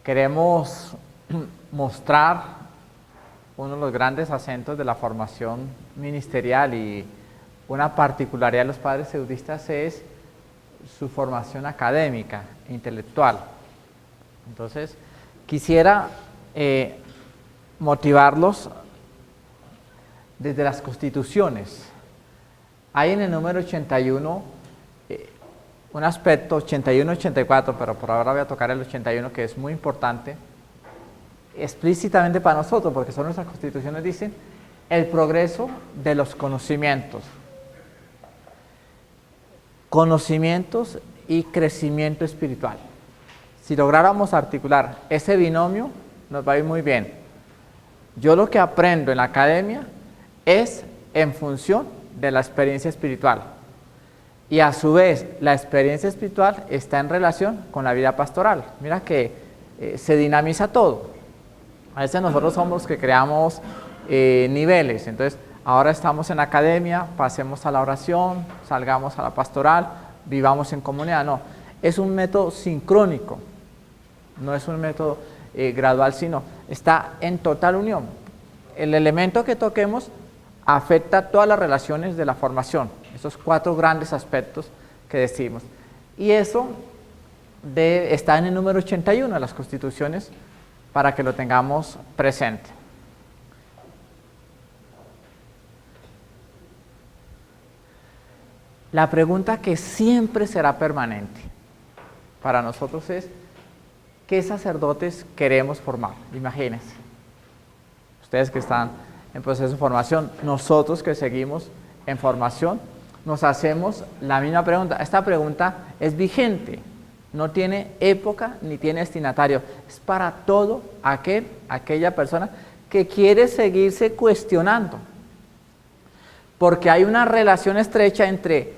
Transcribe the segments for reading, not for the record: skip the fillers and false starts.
queremos mostrar uno de los grandes acentos de la formación ministerial y una particularidad de los padres seudistas es su formación académica, intelectual. Entonces, quisiera motivarlos desde las constituciones. Hay en el número 81 un aspecto, 81-84, pero por ahora voy a tocar el 81, que es muy importante, explícitamente para nosotros, porque son nuestras constituciones, dicen, el progreso de los conocimientos. Conocimientos y crecimiento espiritual. Si lográramos articular ese binomio, nos va a ir muy bien. Yo lo que aprendo en la academia es en función de la experiencia espiritual. Y a su vez, la experiencia espiritual está en relación con la vida pastoral. Mira que se dinamiza todo. A veces nosotros somos los que creamos niveles. Entonces, ahora estamos en la academia, pasemos a la oración, salgamos a la pastoral, vivamos en comunidad. No, es un método sincrónico. No es un método gradual, sino está en total unión. El elemento que toquemos afecta todas las relaciones de la formación, esos 4 grandes aspectos que decimos. Y eso está en el número 81 de las constituciones para que lo tengamos presente. La pregunta que siempre será permanente para nosotros es: ¿qué sacerdotes queremos formar? Imagínense, ustedes que están en proceso de formación, nosotros que seguimos en formación, nos hacemos la misma pregunta. Esta pregunta es vigente, no tiene época ni tiene destinatario, es para todo aquella persona que quiere seguirse cuestionando, porque hay una relación estrecha entre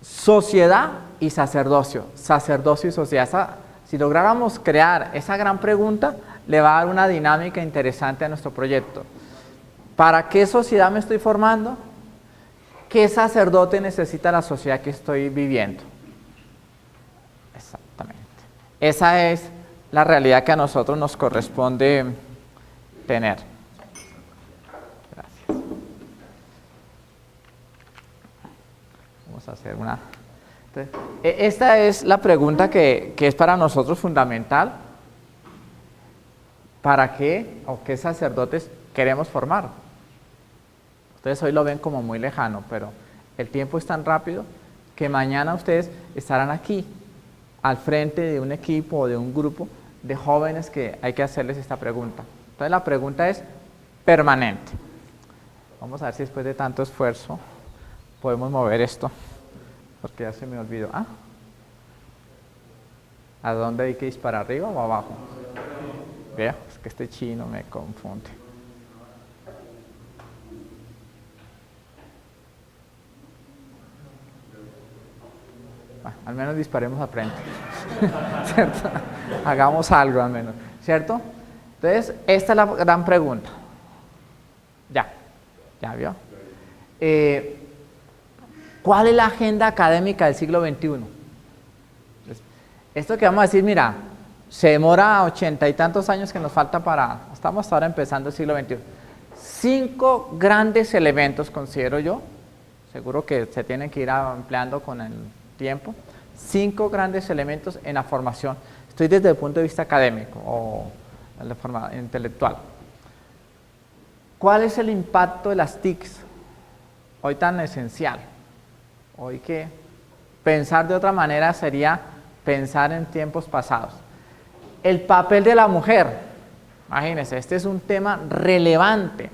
sociedad y sacerdocio y sociedad. Si lográramos crear esa gran pregunta, le va a dar una dinámica interesante a nuestro proyecto. ¿Para qué sociedad me estoy formando? ¿Qué sacerdote necesita la sociedad que estoy viviendo? Exactamente. Esa es la realidad que a nosotros nos corresponde tener. Gracias. Vamos a hacer una... Entonces, esta es la pregunta que es para nosotros fundamental. ¿Para qué o qué sacerdotes queremos formar? Ustedes hoy lo ven como muy lejano, pero el tiempo es tan rápido que mañana ustedes estarán aquí, al frente de un equipo o de un grupo de jóvenes que hay que hacerles esta pregunta. Entonces la pregunta es permanente. Vamos a ver si después de tanto esfuerzo podemos mover esto, porque ya se me olvidó. ¿A dónde hay que disparar? ¿Arriba o abajo? Vea, es que este chino me confunde. Al menos disparemos a frente, ¿cierto? Hagamos algo al menos, ¿cierto? Entonces, esta es la gran pregunta. ¿Ya vio? ¿Cuál es la agenda académica del siglo XXI? Entonces, esto que vamos a decir, mira, se demora 80 y tantos años que nos falta estamos ahora empezando el siglo XXI. 5 grandes elementos, considero yo, seguro que se tienen que ir ampliando con el tiempo, 5 grandes elementos en la formación. Estoy desde el punto de vista académico o de forma intelectual. ¿Cuál es el impacto de las TICs hoy tan esencial? Hoy que pensar de otra manera sería pensar en tiempos pasados. El papel de la mujer, imagínense, este es un tema relevante,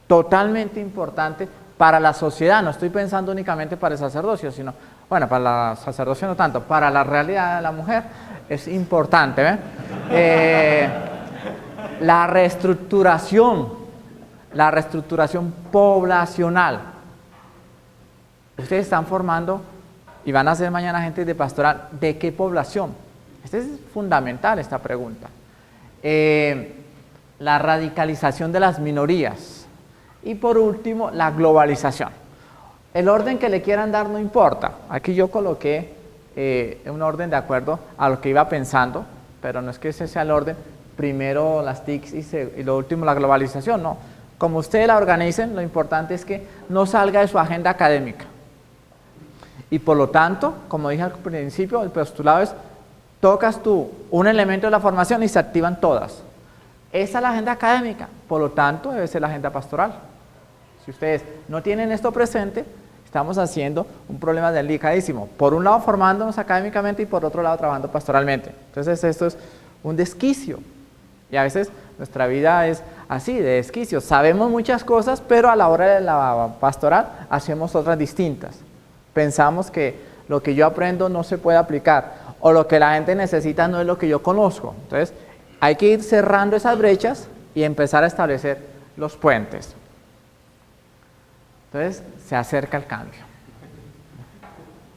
totalmente importante para la sociedad. No estoy pensando únicamente para el sacerdocio, sino, bueno, para la sacerdocio no tanto, para la realidad de la mujer es importante, ¿ven? La reestructuración poblacional. Ustedes están formando y van a ser mañana agentes de pastoral, ¿de qué población? Esta es fundamental, esta pregunta. La radicalización de las minorías. Y por último, la globalización. El orden que le quieran dar no importa. Aquí yo coloqué un orden de acuerdo a lo que iba pensando, pero no es que ese sea el orden, primero las TICs y lo último la globalización, no. Como ustedes la organicen, lo importante es que no salga de su agenda académica. Y por lo tanto, como dije al principio, el postulado es, tocas tú un elemento de la formación y se activan todas. Esa es la agenda académica, por lo tanto debe ser la agenda pastoral. Si ustedes no tienen esto presente, estamos haciendo un problema delicadísimo. Por un lado formándonos académicamente y por otro lado trabajando pastoralmente. Entonces esto es un desquicio. Y a veces nuestra vida es así, de desquicio. Sabemos muchas cosas, pero a la hora de la pastoral hacemos otras distintas. Pensamos que lo que yo aprendo no se puede aplicar, o lo que la gente necesita no es lo que yo conozco. Entonces hay que ir cerrando esas brechas y empezar a establecer los puentes. Entonces se acerca el cambio.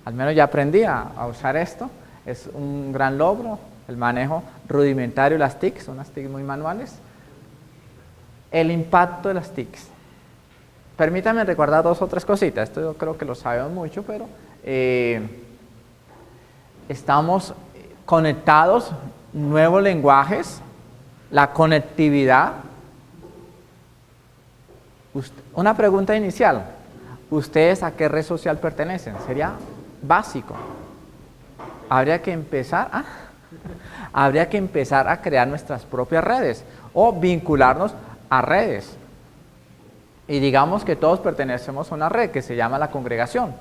Al menos ya aprendí a usar esto. Es un gran logro, el manejo rudimentario de las TICs, son unas TICs muy manuales. El impacto de las TICs. Permítanme recordar 2 o 3 cositas. Esto yo creo que lo sabemos mucho, pero estamos conectados, nuevos lenguajes, la conectividad. Una pregunta inicial, ¿ustedes a qué red social pertenecen? Sería básico. Habría que empezar a crear nuestras propias redes o vincularnos a redes. Y digamos que todos pertenecemos a una red que se llama la congregación.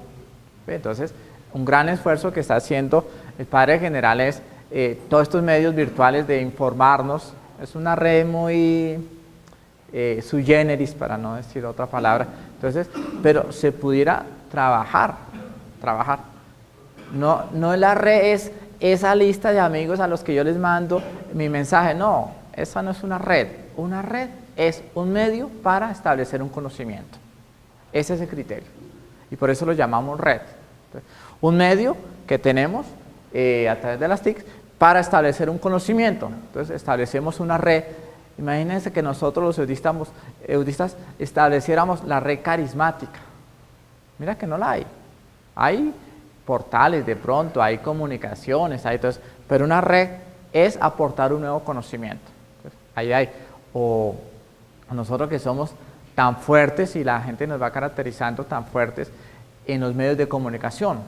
Entonces, un gran esfuerzo que está haciendo el Padre General es todos estos medios virtuales de informarnos. Es una red muy sui generis, para no decir otra palabra. Entonces, pero se pudiera trabajar. No la red es esa lista de amigos a los que yo les mando mi mensaje. No, esa no es una red. Una red es un medio para establecer un conocimiento. Ese es el criterio. Y por eso lo llamamos red. Entonces, un medio que tenemos a través de las TIC para establecer un conocimiento. Entonces establecemos una red. Imagínense que nosotros los eudistas estableciéramos la red carismática. Mira que no la hay. Hay portales de pronto, hay comunicaciones, pero una red es aportar un nuevo conocimiento. Entonces, ahí hay. O nosotros que somos tan fuertes y la gente nos va caracterizando tan fuertes en los medios de comunicación,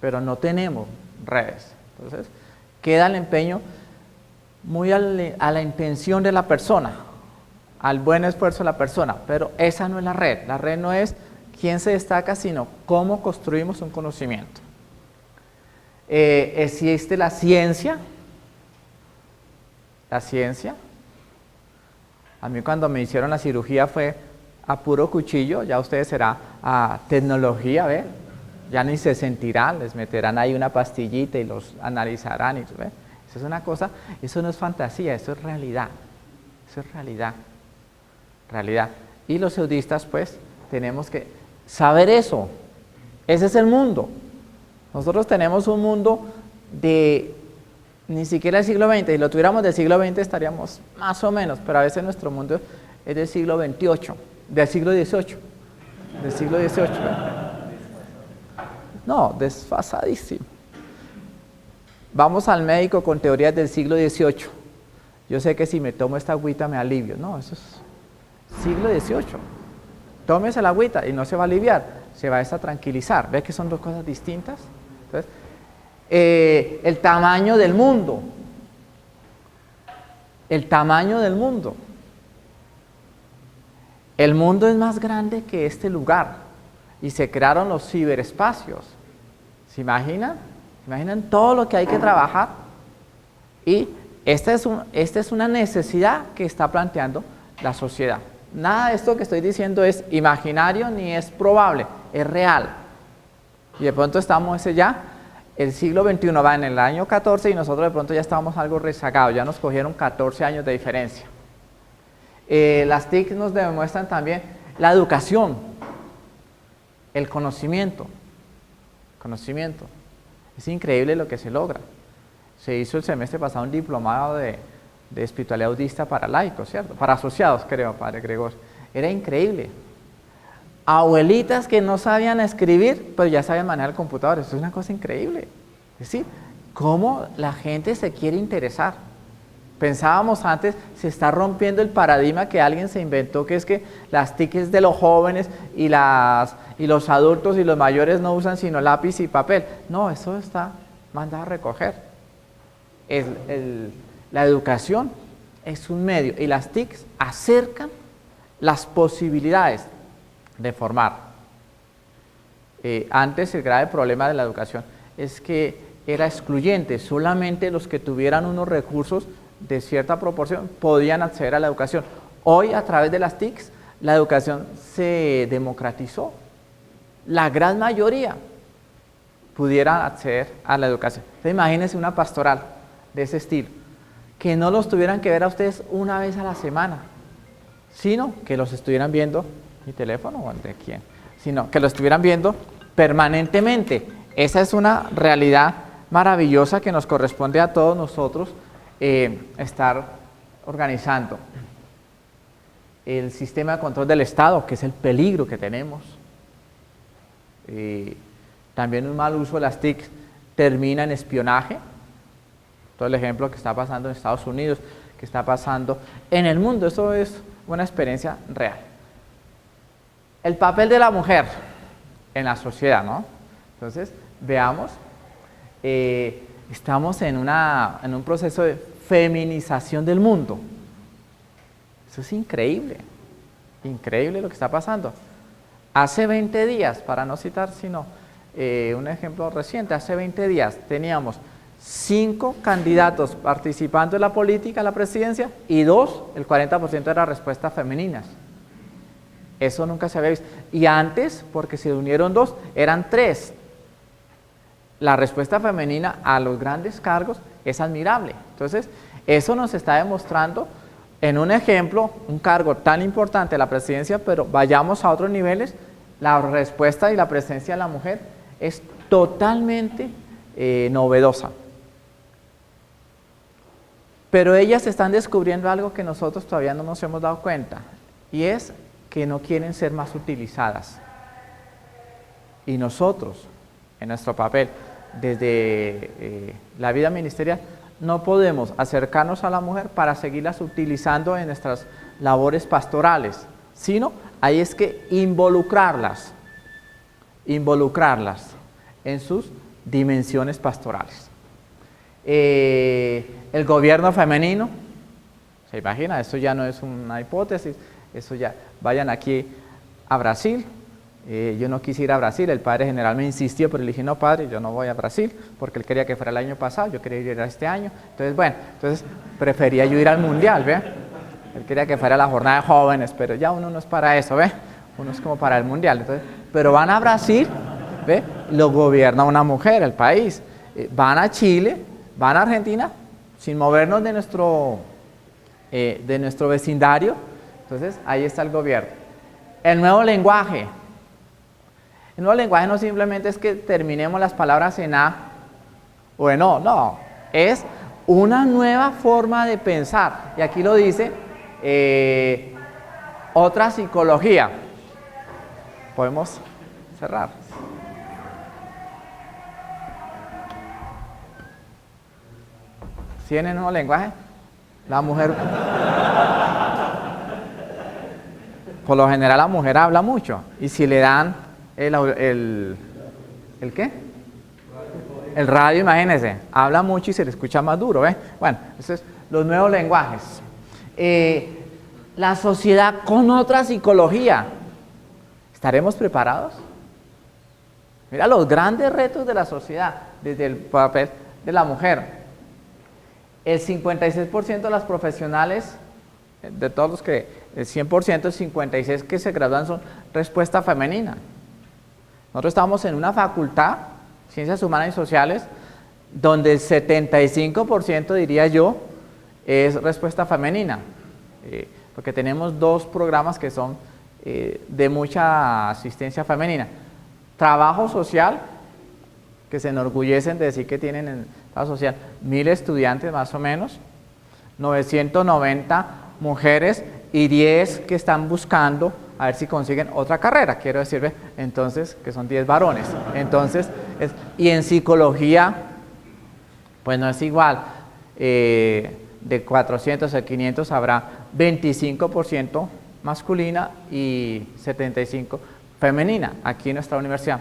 pero no tenemos redes. Entonces, queda el empeño muy a la intención de la persona, al buen esfuerzo de la persona, pero esa no es la red. La red no es quién se destaca, sino cómo construimos un conocimiento. Existe la ciencia. A mí cuando me hicieron la cirugía fue a puro cuchillo, ya ustedes será a tecnología, ¿ve? Ya ni se sentirá, les meterán ahí una pastillita y los analizarán, ¿ve? Eso es una cosa, eso no es fantasía, eso es realidad. Realidad. Y los eudistas, pues, tenemos que saber eso. Ese es el mundo. Nosotros tenemos un mundo de ni siquiera el siglo XX. Si lo tuviéramos del siglo XX estaríamos más o menos, pero a veces nuestro mundo es del siglo XXVIII, del siglo XVIII. No, desfasadísimo. Vamos al médico con teorías del siglo XVIII. Yo sé que si me tomo esta agüita me alivio. No, eso es siglo XVIII. Tómese la agüita y no se va a aliviar, se va a tranquilizar. ¿Ves que son 2 cosas distintas? Entonces, el tamaño del mundo. El mundo es más grande que este lugar y se crearon los ciberespacios. ¿Se imaginan? ¿Se imaginan todo lo que hay que trabajar? Y esta es una necesidad que está planteando la sociedad. Nada de esto que estoy diciendo es imaginario ni es probable, es real. Y de pronto estamos el siglo XXI va en el año 14 y nosotros de pronto ya estamos algo rezagados, ya nos cogieron 14 años de diferencia. Las TIC nos demuestran también la educación, el conocimiento. Es increíble lo que se logra. Se hizo el semestre pasado un diplomado de espiritualidad budista para laicos, ¿cierto? Para asociados, creo, Padre Gregorio. Era increíble. Abuelitas que no sabían escribir, pero ya sabían manejar el computador. Eso es una cosa increíble. Es decir, cómo la gente se quiere interesar. Pensábamos antes, se está rompiendo el paradigma que alguien se inventó, que es que las TIC es de los jóvenes y los adultos y los mayores no usan sino lápiz y papel. No, eso está mandado a recoger. La educación es un medio y las TIC acercan las posibilidades de formar. Antes el grave problema de la educación es que era excluyente, solamente los que tuvieran unos recursos de cierta proporción podían acceder a la educación. Hoy, a través de las TICs, la educación se democratizó. La gran mayoría pudiera acceder a la educación. Entonces, imagínense una pastoral de ese estilo, que no los tuvieran que ver a ustedes una vez a la semana, sino que los estuvieran viendo, mi teléfono o el de quién, sino que los estuvieran viendo permanentemente. Esa es una realidad maravillosa que nos corresponde a todos nosotros estar organizando. El sistema de control del Estado, que es el peligro que tenemos. También un mal uso de las TIC termina en espionaje. Todo el ejemplo que está pasando en Estados Unidos, que está pasando en el mundo, eso es una experiencia real. El papel de la mujer en la sociedad, ¿no? Entonces, veamos, estamos en un proceso de feminización del mundo. Eso es increíble, increíble lo que está pasando. Hace 20 días, para no citar sino un ejemplo reciente, hace 20 días teníamos 5 candidatos participando en la política, en la presidencia, y 2, el 40% eran respuestas femeninas. Eso nunca se había visto. Y antes, porque se unieron 2, eran 3. La respuesta femenina a los grandes cargos es admirable. Entonces, eso nos está demostrando en un ejemplo, un cargo tan importante, la presidencia, pero vayamos a otros niveles, la respuesta y la presencia de la mujer es totalmente novedosa. Pero ellas están descubriendo algo que nosotros todavía no nos hemos dado cuenta, y es que no quieren ser más utilizadas. Y nosotros, en nuestro papel, desde la vida ministerial, no podemos acercarnos a la mujer para seguirlas utilizando en nuestras labores pastorales, sino ahí es que involucrarlas en sus dimensiones pastorales. El gobierno femenino, ¿se imagina? Esto ya no es una hipótesis, eso ya, vayan aquí a Brasil. Yo no quise ir a Brasil, el padre general me insistió, pero le dije, no padre, yo no voy a Brasil, porque él quería que fuera el año pasado, yo quería ir a este año. Entonces, bueno, prefería yo ir al mundial, ¿ve? Él quería que fuera la jornada de jóvenes, pero ya uno no es para eso, ¿ve? Uno es como para el mundial. Entonces, pero van a Brasil, ¿ve? Lo gobierna una mujer, el país. Van a Chile, van a Argentina, sin movernos de nuestro vecindario. Entonces, ahí está el gobierno. El nuevo lenguaje. El nuevo lenguaje no simplemente es que terminemos las palabras en A o en O, no, es una nueva forma de pensar. Y aquí lo dice otra psicología. Podemos cerrar. ¿Sí en el nuevo lenguaje? La mujer... Por lo general la mujer habla mucho, y si le dan ¿el qué? El radio, imagínense, habla mucho y se le escucha más duro, ¿eh? Bueno, eso es los nuevos lenguajes. La sociedad con otra psicología. ¿Estaremos preparados? Mira los grandes retos de la sociedad, desde el papel de la mujer. El 56% de las profesionales, de todos los que, el 100%, el 56% que se gradúan son respuesta femenina. Nosotros estamos en una facultad, Ciencias Humanas y Sociales, donde el 75%, diría yo, es respuesta femenina, porque tenemos 2 programas que son de mucha asistencia femenina. Trabajo social, que se enorgullecen de decir que tienen en trabajo social 1000 estudiantes más o menos, 990 mujeres y 10 que están buscando a ver si consiguen otra carrera, quiero decir, entonces, que son 10 varones. Entonces, y en psicología Pues no es igual. De 400 a 500 habrá 25% masculina y 75% femenina aquí en nuestra universidad.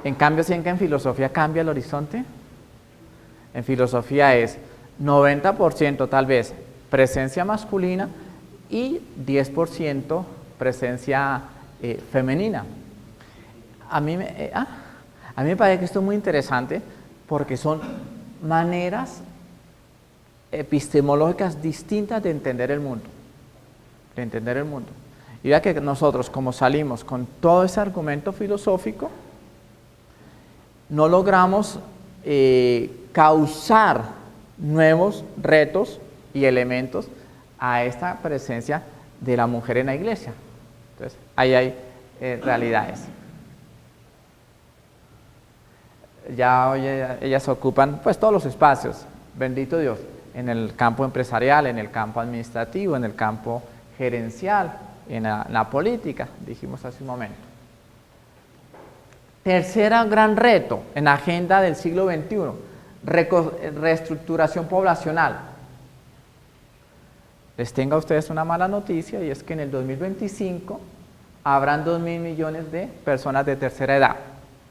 En cambio, ¿sí que en filosofía cambia el horizonte? En filosofía es 90% tal vez presencia masculina y 10% presencia femenina. A mí me parece que esto es muy interesante porque son maneras epistemológicas distintas de entender el mundo. Y vea que nosotros, como salimos con todo ese argumento filosófico, no logramos causar nuevos retos y elementos a esta presencia de la mujer en la iglesia. Entonces, ahí hay realidades. Ya hoy ellas ocupan pues todos los espacios, bendito Dios, en el campo empresarial, en el campo administrativo, en el campo gerencial, en la política, dijimos hace un momento. Tercera gran reto en la agenda del siglo XXI, reestructuración poblacional. Les tengo a ustedes una mala noticia y es que en el 2025 habrán 2.000 millones de personas de tercera edad.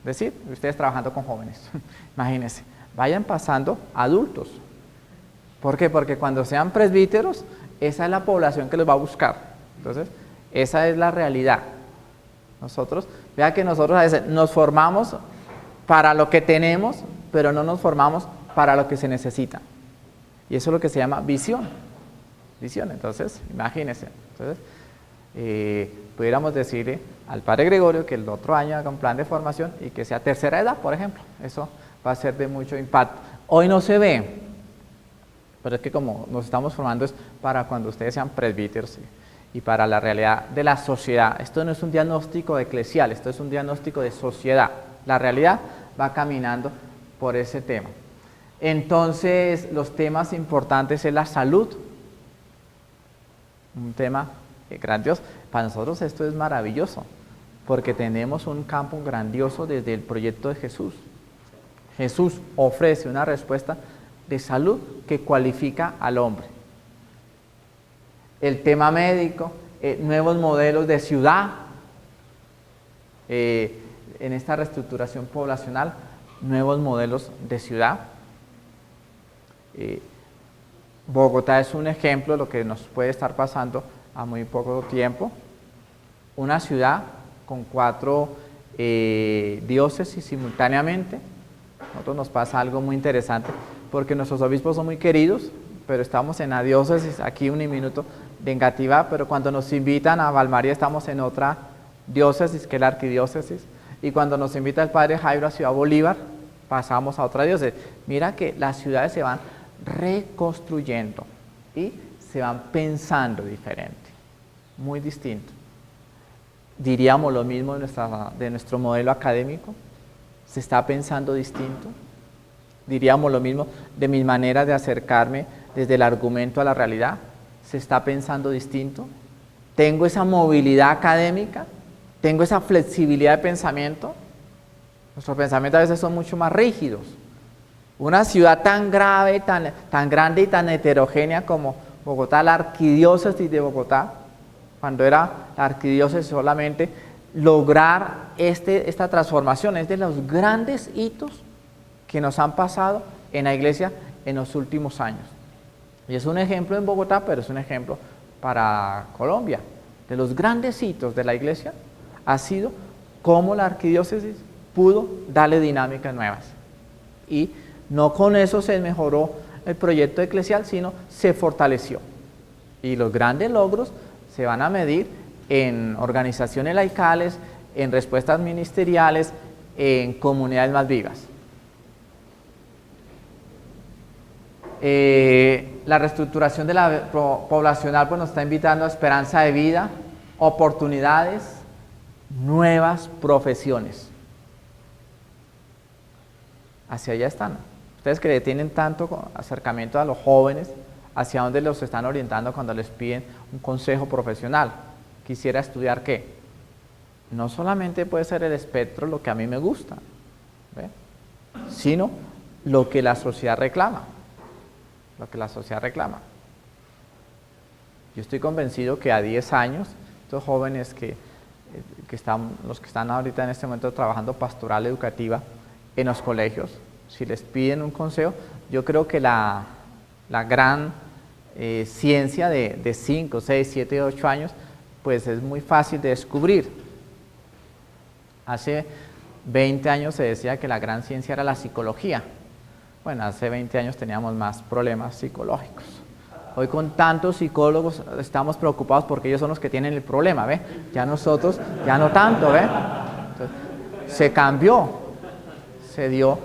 Es decir, ustedes trabajando con jóvenes, imagínense, vayan pasando adultos. ¿Por qué? Porque cuando sean presbíteros, esa es la población que los va a buscar. Entonces, esa es la realidad. Vea que nosotros a veces nos formamos para lo que tenemos, pero no nos formamos para lo que se necesita. Y eso es lo que se llama visión. Entonces, imagínense. Entonces, pudiéramos decirle al padre Gregorio que el otro año haga un plan de formación y que sea tercera edad, por ejemplo. Eso va a ser de mucho impacto. Hoy no se ve, pero es que como nos estamos formando es para cuando ustedes sean presbíteros y para la realidad de la sociedad. Esto no es un diagnóstico eclesial, esto es un diagnóstico de sociedad. La realidad va caminando por ese tema. Entonces, los temas importantes es la salud, un tema grandioso. Para nosotros esto es maravilloso, porque tenemos un campo grandioso desde el proyecto de Jesús. Jesús ofrece una respuesta de salud que cualifica al hombre. El tema médico, nuevos modelos de ciudad, en esta reestructuración poblacional, nuevos modelos de ciudad. Bogotá es un ejemplo de lo que nos puede estar pasando a muy poco tiempo. Una ciudad con 4 diócesis simultáneamente. A nosotros nos pasa algo muy interesante porque nuestros obispos son muy queridos, pero estamos en la diócesis, aquí un minuto de Engativá, pero cuando nos invitan a Valmaría estamos en otra diócesis, que es la arquidiócesis, y cuando nos invita el padre Jairo a Ciudad Bolívar, pasamos a otra diócesis. Mira que las ciudades se van reconstruyendo y se van pensando diferente, muy distinto. Diríamos lo mismo de nuestro modelo académico, se está pensando distinto. Diríamos lo mismo de mi manera de acercarme desde el argumento a la realidad, se está pensando distinto. Tengo esa movilidad académica, tengo esa flexibilidad de pensamiento. Nuestros pensamientos a veces son mucho más rígidos. Una ciudad tan grave, tan grande y tan heterogénea como Bogotá, la arquidiócesis de Bogotá, cuando era la arquidiócesis solamente, lograr esta transformación es de los grandes hitos que nos han pasado en la iglesia en los últimos años. Y es un ejemplo en Bogotá, pero es un ejemplo para Colombia. De los grandes hitos de la iglesia ha sido cómo la arquidiócesis pudo darle dinámicas nuevas. Y no con eso se mejoró el proyecto eclesial, sino se fortaleció. Y los grandes logros se van a medir en organizaciones laicales, en respuestas ministeriales, en comunidades más vivas. La reestructuración de la poblacional pues, nos está invitando a esperanza de vida, oportunidades, nuevas profesiones. Hacia allá están. Ustedes que tienen tanto acercamiento a los jóvenes, ¿hacia dónde los están orientando cuando les piden un consejo profesional? ¿Quisiera estudiar qué? No solamente puede ser el espectro lo que a mí me gusta, ¿ve? Sino lo que la sociedad reclama. Lo que la sociedad reclama. Yo estoy convencido que a 10 años, estos jóvenes los que están ahorita en este momento trabajando pastoral educativa en los colegios, si les piden un consejo, yo creo que la gran ciencia de 5, 6, 7, 8 años, pues es muy fácil de descubrir. Hace 20 años se decía que la gran ciencia era la psicología. Bueno, hace 20 años teníamos más problemas psicológicos. Hoy con tantos psicólogos estamos preocupados porque ellos son los que tienen el problema, ¿ve? Ya nosotros, ya no tanto, ¿ve? Entonces, se cambió, se dio.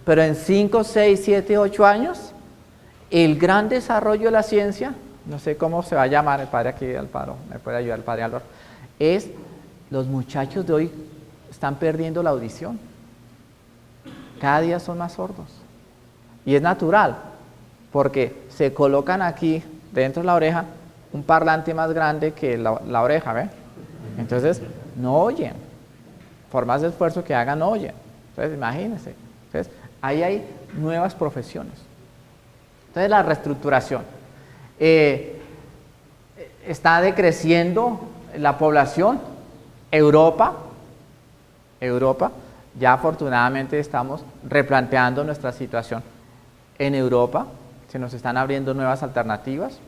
Pero en 5, 6, 7, 8 años, el gran desarrollo de la ciencia, no sé cómo se va a llamar, el padre aquí Alvaro, me puede ayudar el padre Álvaro, es los muchachos de hoy están perdiendo la audición. Cada día son más sordos. Y es natural, porque se colocan aquí, dentro de la oreja, un parlante más grande que la oreja, ¿ve? Entonces, no oyen. Por más esfuerzo que hagan, no oyen. Entonces, imagínense. Entonces, ahí hay nuevas profesiones. Entonces, la reestructuración. Está decreciendo la población. Europa, ya afortunadamente estamos replanteando nuestra situación. En Europa se nos están abriendo nuevas alternativas.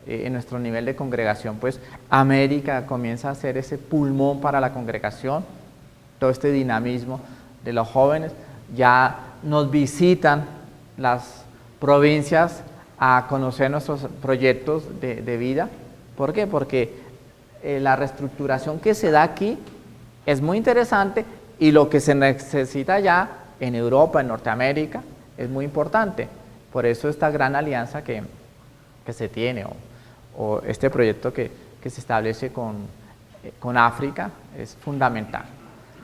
En nuestro nivel de congregación, pues América comienza a ser ese pulmón para la congregación, todo este dinamismo de los jóvenes. Ya nos visitan las provincias a conocer nuestros proyectos de vida. ¿Por qué? Porque la reestructuración que se da aquí es muy interesante y lo que se necesita ya en Europa, en Norteamérica, es muy importante. Por eso esta gran alianza que se tiene o este proyecto que se establece con África es fundamental.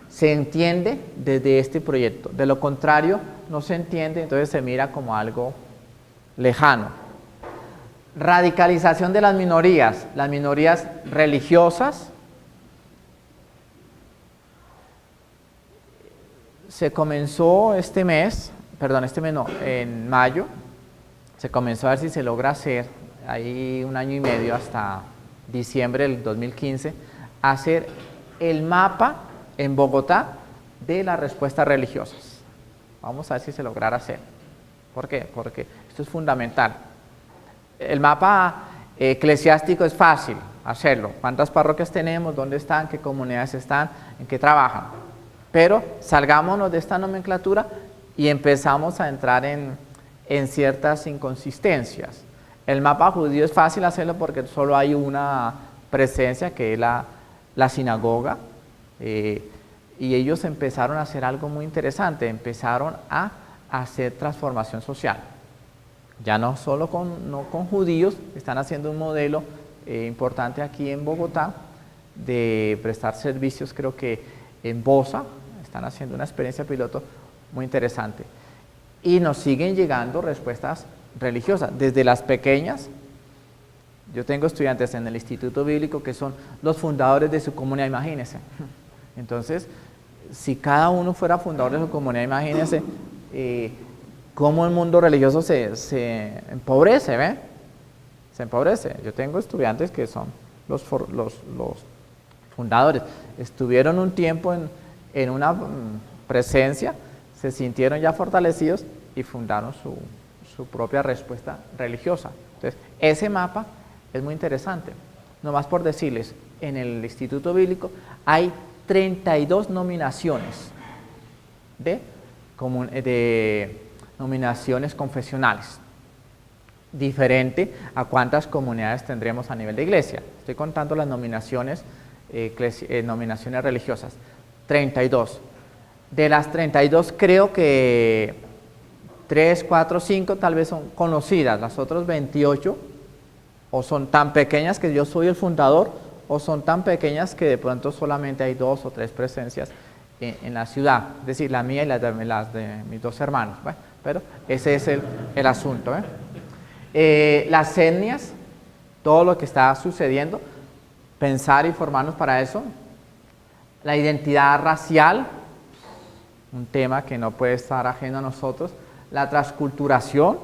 Se entiende desde este proyecto, de lo contrario no se entiende, entonces se mira como algo lejano. Radicalización de las minorías religiosas. Se comenzó en mayo, se comenzó a ver si se logra hacer, ahí 1 año y medio hasta diciembre del 2015, hacer el mapa en Bogotá de las respuestas religiosas. Vamos a ver si se logrará hacer. ¿Por qué? Porque esto es fundamental. El mapa eclesiástico es fácil hacerlo. ¿Cuántas parroquias tenemos? ¿Dónde están? ¿Qué comunidades están? ¿En qué trabajan? Pero salgámonos de esta nomenclatura y empezamos a entrar en ciertas inconsistencias. El mapa judío es fácil hacerlo porque solo hay una presencia, que es la sinagoga, y ellos empezaron a hacer algo muy interesante, empezaron a hacer transformación social. Ya no solo con judíos, están haciendo un modelo importante aquí en Bogotá de prestar servicios, creo que en Bosa, están haciendo una experiencia piloto muy interesante. Y nos siguen llegando respuestas religiosas, desde las pequeñas. Yo tengo estudiantes en el Instituto Bíblico que son los fundadores de su comunidad, imagínense. Entonces, si cada uno fuera fundador de su comunidad, imagínense cómo el mundo religioso se empobrece, ¿ve? Se empobrece. Yo tengo estudiantes que son los fundadores. Estuvieron un tiempo en una presencia, se sintieron ya fortalecidos y fundaron su propia respuesta religiosa. Entonces, ese mapa es muy interesante. Nomás por decirles, en el Instituto Bíblico hay 32 nominaciones de nominaciones confesionales, diferente a cuántas comunidades tendremos a nivel de iglesia. Estoy contando las nominaciones religiosas, 32. De las 32 creo que 3, 4, 5 tal vez son conocidas, las otras 28 o son tan pequeñas que yo soy el fundador, o son tan pequeñas que de pronto solamente hay 2 o 3 presencias en la ciudad, es decir, la mía y las de mis 2 hermanos. Bueno, pero ese es el asunto. Las etnias, todo lo que está sucediendo, pensar y formarnos para eso. La identidad racial, un tema que no puede estar ajeno a nosotros. La transculturación,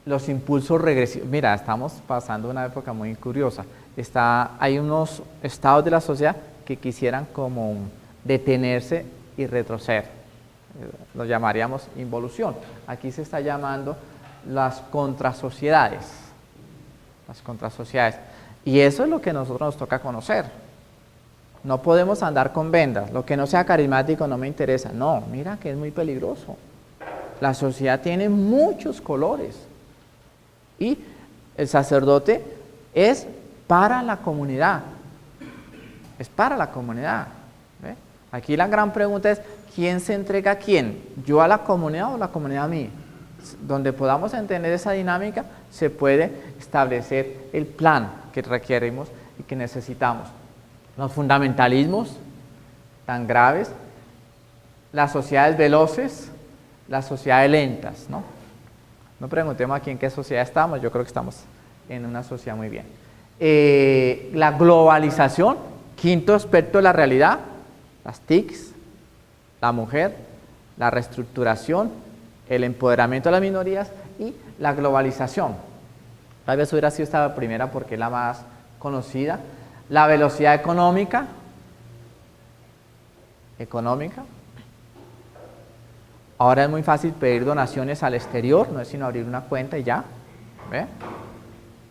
los impulsos regresivos. Mira, estamos pasando una época muy curiosa. Hay unos estados de la sociedad que quisieran como detenerse y retroceder. Lo llamaríamos involución. Aquí se está llamando las contrasociedades. Las contrasociedades. Y eso es lo que a nosotros nos toca conocer. No podemos andar con vendas. Lo que no sea carismático no me interesa. No, mira que es muy peligroso. La sociedad tiene muchos colores. Y el sacerdote es para la comunidad. Es para la comunidad. ¿Ve? Aquí la gran pregunta es, ¿quién se entrega a quién? ¿Yo a la comunidad o la comunidad a mí? Donde podamos entender esa dinámica, se puede establecer el plan que requerimos y que necesitamos. Los fundamentalismos tan graves, las sociedades veloces, las sociedades lentas, ¿no? No preguntemos aquí en qué sociedad estamos, yo creo que estamos en una sociedad muy bien. La globalización, quinto aspecto de la realidad, las TICs, la mujer, la reestructuración, el empoderamiento de las minorías y la globalización. Tal vez hubiera sido esta primera porque es la más conocida. La velocidad económica. Ahora es muy fácil pedir donaciones al exterior, no es sino abrir una cuenta y ya. ¿Ve?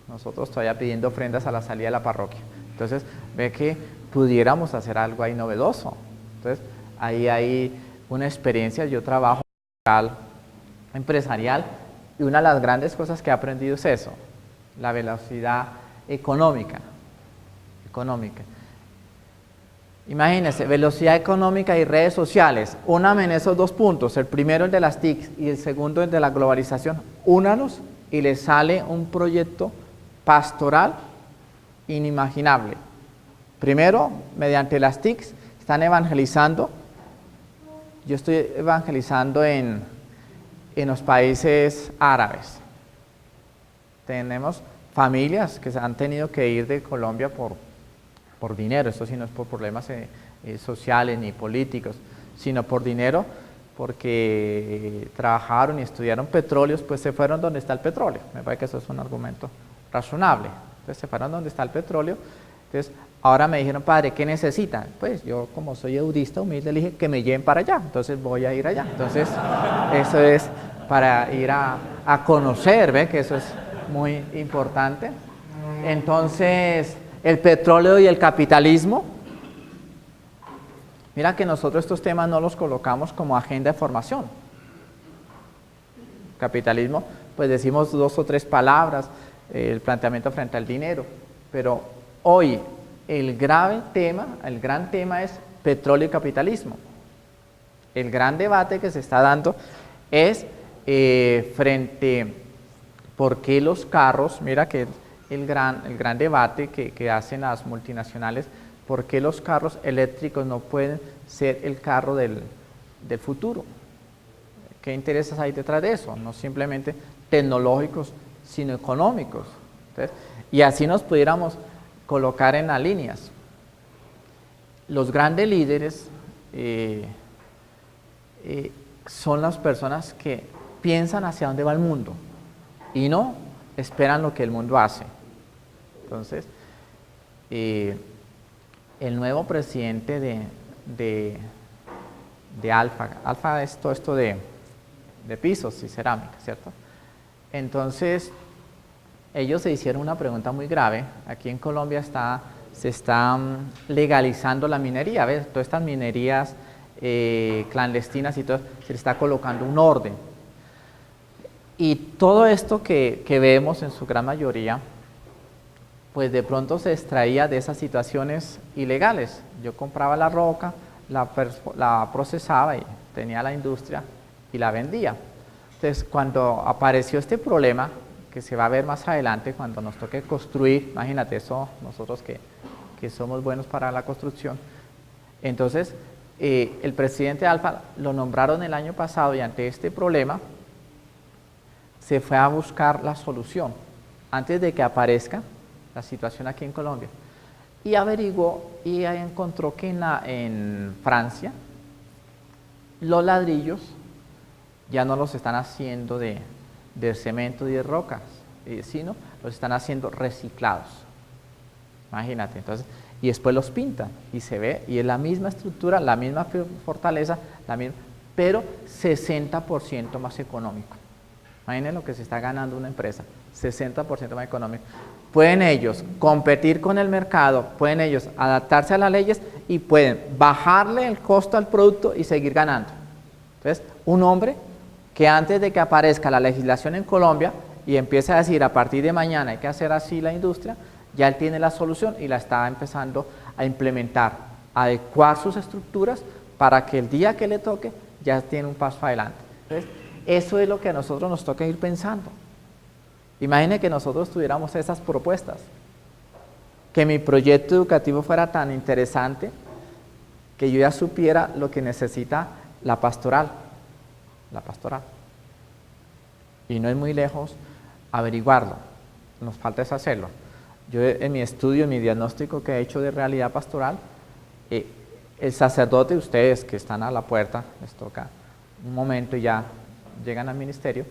Nosotros todavía pidiendo ofrendas a la salida de la parroquia. Entonces, ve que pudiéramos hacer algo ahí novedoso. Entonces, ahí hay una experiencia, yo trabajo empresarial y una de las grandes cosas que he aprendido es eso, la velocidad económica. Imagínense, velocidad económica y redes sociales, úname en esos dos puntos, el primero el de las TICs y el segundo el de la globalización, únalos y les sale un proyecto pastoral inimaginable. Primero, mediante las TICs, están evangelizando, yo estoy evangelizando en los países árabes. Tenemos familias que se han tenido que ir de Colombia por dinero, esto sí no es por problemas sociales ni políticos, sino por dinero, porque trabajaron y estudiaron petróleos, pues se fueron donde está el petróleo. Me parece que eso es un argumento razonable. Entonces se fueron donde está el petróleo. Entonces ahora me dijeron, padre, ¿qué necesitan? Pues yo, como soy eudista humilde, le dije que me lleven para allá, entonces voy a ir allá. Entonces eso es para ir a conocer, ¿ve? Que eso es muy importante. Entonces, el petróleo y el capitalismo. Mira que nosotros estos temas no los colocamos como agenda de formación. Capitalismo, pues decimos 2 o 3 palabras, el planteamiento frente al dinero, pero hoy el gran tema es petróleo y capitalismo. El gran debate que se está dando es frente por qué los carros, mira que el gran debate que hacen las multinacionales, por qué los carros eléctricos no pueden ser el carro del futuro. ¿Qué intereses hay detrás de eso? No simplemente tecnológicos, sino económicos. Entonces, y así nos pudiéramos colocar en las líneas. Los grandes líderes son las personas que piensan hacia dónde va el mundo y no esperan lo que el mundo hace. Entonces, el nuevo presidente de Alfa es todo esto de pisos y cerámica, ¿cierto? Entonces, ellos se hicieron una pregunta muy grave. Aquí en Colombia se está legalizando la minería, ¿ves? Todas estas minerías clandestinas y todo, se le está colocando un orden. Y todo esto que vemos en su gran mayoría, pues de pronto se extraía de esas situaciones ilegales. Yo compraba la roca, la procesaba y tenía la industria y la vendía. Entonces, cuando apareció este problema, que se va a ver más adelante, cuando nos toque construir, imagínate eso, nosotros que somos buenos para la construcción, entonces el presidente de Alfa lo nombraron el año pasado y ante este problema se fue a buscar la solución antes de que aparezca la situación aquí en Colombia. y averiguó y encontró que en Francia los ladrillos ya no los están haciendo de cemento y de rocas, sino los están haciendo reciclados. Imagínate, entonces, y después los pintan y se ve, y es la misma estructura, la misma fortaleza, pero 60% más económico. Imaginen lo que se está ganando una empresa, 60% más económico. Pueden ellos competir con el mercado, pueden ellos adaptarse a las leyes y pueden bajarle el costo al producto y seguir ganando. Entonces, un hombre que antes de que aparezca la legislación en Colombia y empiece a decir a partir de mañana hay que hacer así la industria, ya él tiene la solución y la está empezando a implementar, a adecuar sus estructuras para que el día que le toque ya tiene un paso adelante. Entonces, eso es lo que a nosotros nos toca ir pensando. Imagine que nosotros tuviéramos esas propuestas, que mi proyecto educativo fuera tan interesante que yo ya supiera lo que necesita la pastoral. Y no es muy lejos averiguarlo, nos falta es hacerlo. Yo en mi estudio, en mi diagnóstico que he hecho de realidad pastoral, el sacerdote, ustedes que están a la puerta, les toca un momento y ya llegan al ministerio.